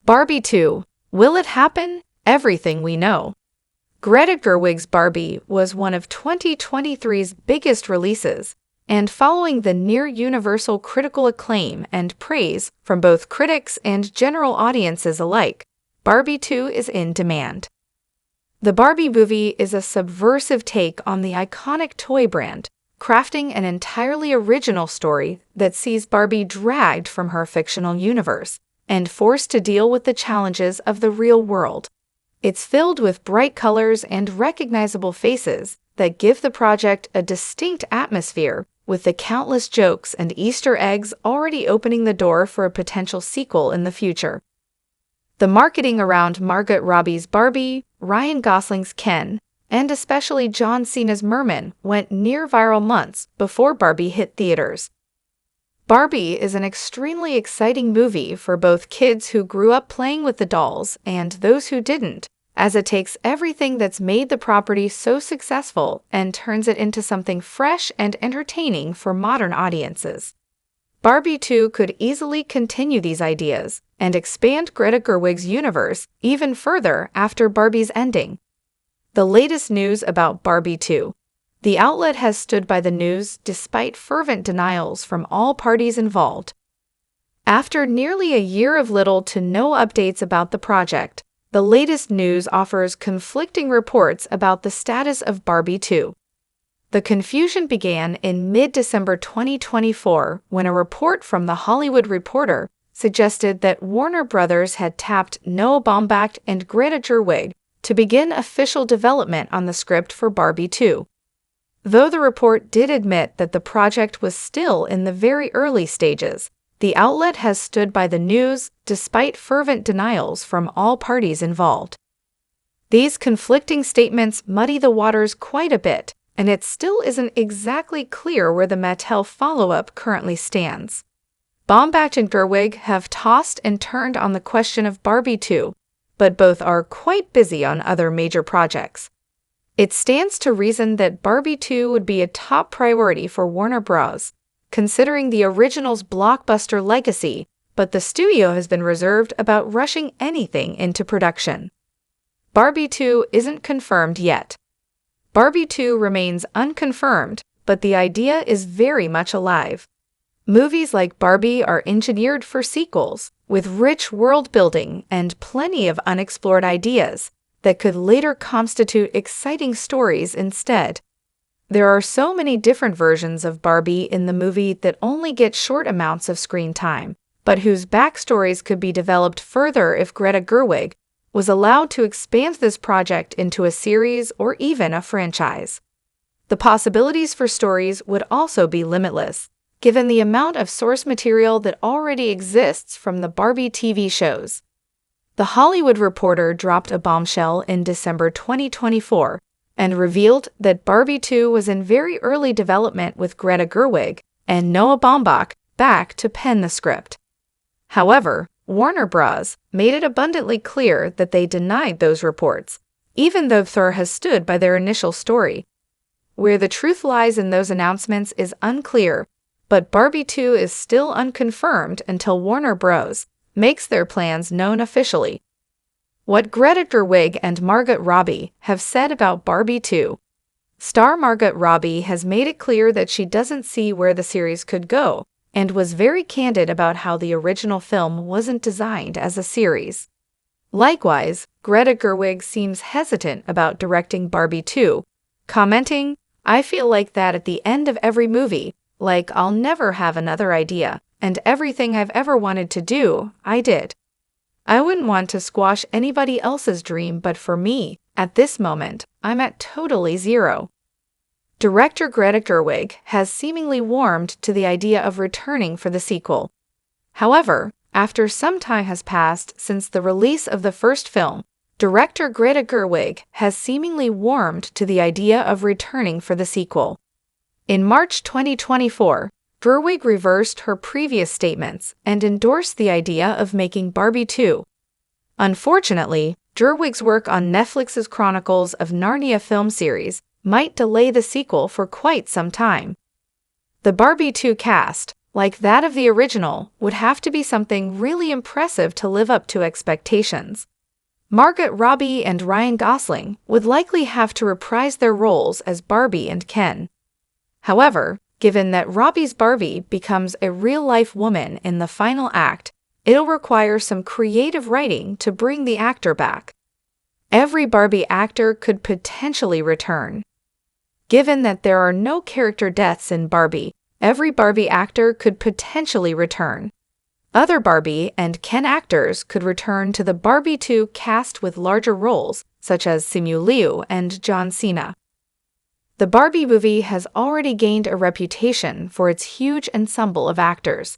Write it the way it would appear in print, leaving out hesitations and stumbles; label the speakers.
Speaker 1: Barbie 2. Will it happen? Everything we know. Greta Gerwig's Barbie was one of 2023's biggest releases, and following the near-universal critical acclaim and praise from both critics and general audiences alike, Barbie 2 is in demand. The Barbie movie is a subversive take on the iconic toy brand, crafting an entirely original story that sees Barbie dragged from her fictional universe and forced to deal with the challenges of the real world. It's filled with bright colors and recognizable faces that give the project a distinct atmosphere, with the countless jokes and Easter eggs already opening the door for a potential sequel in the future. The marketing around Margot Robbie's Barbie, Ryan Gosling's Ken, and especially John Cena's Merman went near viral months before Barbie hit theaters. Barbie is an extremely exciting movie for both kids who grew up playing with the dolls and those who didn't, as it takes everything that's made the property so successful and turns it into something fresh and entertaining for modern audiences. Barbie 2 could easily continue these ideas and expand Greta Gerwig's universe even further after Barbie's ending. The latest news about Barbie 2. The outlet has stood by the news despite fervent denials from all parties involved. After nearly a year of little to no updates about the project, the latest news offers conflicting reports about the status of Barbie 2. The confusion began in mid-December 2024 when a report from The Hollywood Reporter suggested that Warner Brothers had tapped Noah Baumbach and Greta Gerwig to begin official development on the script for Barbie 2. Though the report did admit that the project was still in the very early stages, the outlet has stood by the news despite fervent denials from all parties involved. These conflicting statements muddy the waters quite a bit, and it still isn't exactly clear where the Mattel follow-up currently stands. Baumbach and Gerwig have tossed and turned on the question of Barbie 2, but both are quite busy on other major projects. It stands to reason that Barbie 2 would be a top priority for Warner Bros., considering the original's blockbuster legacy, but the studio has been reserved about rushing anything into production. Barbie 2 isn't confirmed yet. Barbie 2 remains unconfirmed, but the idea is very much alive. Movies like Barbie are engineered for sequels, with rich world building and plenty of unexplored ideas that could later constitute exciting stories instead. There are so many different versions of Barbie in the movie that only get short amounts of screen time, but whose backstories could be developed further if Greta Gerwig was allowed to expand this project into a series or even a franchise. The possibilities for stories would also be limitless, given the amount of source material that already exists from the Barbie TV shows. The Hollywood Reporter dropped a bombshell in December 2024 and revealed that Barbie 2 was in very early development with Greta Gerwig and Noah Baumbach back to pen the script. However, Warner Bros. Made it abundantly clear that they denied those reports, even though Thor has stood by their initial story. Where the truth lies in those announcements is unclear, but Barbie 2 is still unconfirmed until Warner Bros. Makes their plans known officially. What Greta Gerwig and Margot Robbie have said about Barbie 2. Star Margot Robbie has made it clear that she doesn't see where the series could go, and was very candid about how the original film wasn't designed as a series. Likewise, Greta Gerwig seems hesitant about directing Barbie 2, commenting, "I feel like that at the end of every movie, like I'll never have another idea, and everything I've ever wanted to do, I did. I wouldn't want to squash anybody else's dream, but for me, at this moment, I'm at totally zero." Director Greta Gerwig has seemingly warmed to the idea of returning for the sequel. However, after some time has passed since the release of the first film, director Greta Gerwig has seemingly warmed to the idea of returning for the sequel. In March 2024, Gerwig reversed her previous statements and endorsed the idea of making Barbie 2. Unfortunately, Gerwig's work on Netflix's Chronicles of Narnia film series might delay the sequel for quite some time. The Barbie 2 cast, like that of the original, would have to be something really impressive to live up to expectations. Margot Robbie and Ryan Gosling would likely have to reprise their roles as Barbie and Ken. However, given that Robbie's Barbie becomes a real-life woman in the final act, it'll require some creative writing to bring the actor back. Every Barbie actor could potentially return. Given that there are no character deaths in Barbie, every Barbie actor could potentially return. Other Barbie and Ken actors could return to the Barbie 2 cast with larger roles, such as Simu Liu and John Cena. The Barbie movie has already gained a reputation for its huge ensemble of actors.